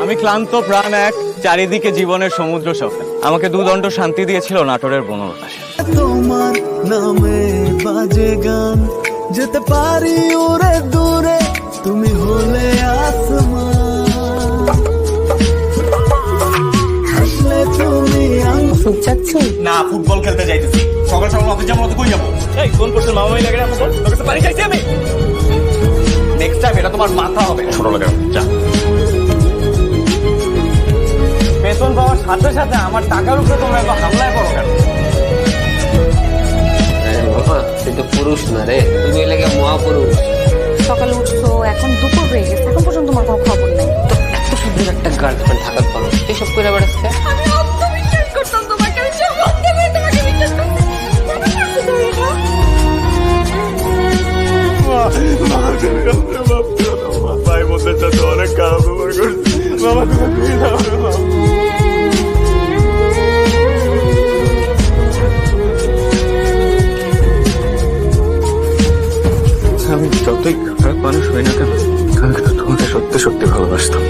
আমি ক্লান্ত প্রাণ এক, চারিদিকে জীবনের সমুদ্র সফর। আমাকে দুদণ্ড শান্তি দিয়েছিল নাটোরের বনলতা সেন। তোমার নামে বাজে গান, যেতে পারি ওরে দূরে, তুমি হলে আসমান, হাসলে তুমি চাচ্ছি না, ফুটবল খেলতে যাইতেছি। সকাল সকাল অফিস যাবো, কই যাবো? এই ফোন করছে মামা ভাই লাগে আমার, তোর কাছে পানি চাইছি আমি। নেক্সট টাইম এটা তোমার মাথা হবে। ছোট লাগে যা। বেতন পাওয়ার সাথে সাথে আমার টাকার উপরে তোমরা একবার হামলায় করো কেন? বাবা তুই তো পুরুষ না রে, তুমি এলাকা মহাপুরুষ। সকালে উঠছো, এখন দুপুর হয়ে গেছে, এখন পর্যন্ত তোমার কোনো খবর নেই। তো এত সুন্দর একটা গার্লফ্রেন্ড থাকার পরও এসব করে বেড়াচ্ছে। আমি অত বিশ্বাস করতাম তোমাকে, আমি সত্যি করে তোমাকে বিশ্বাস করতাম। ভাই বোনদের সাথে অনেক খারাপ ব্যবহার করছি। মামা তুমি আমি যতই খারাপ মানুষ হই না কেন, আমি কিন্তু তোমাকে সত্যি সত্যি ভালোবাসতাম।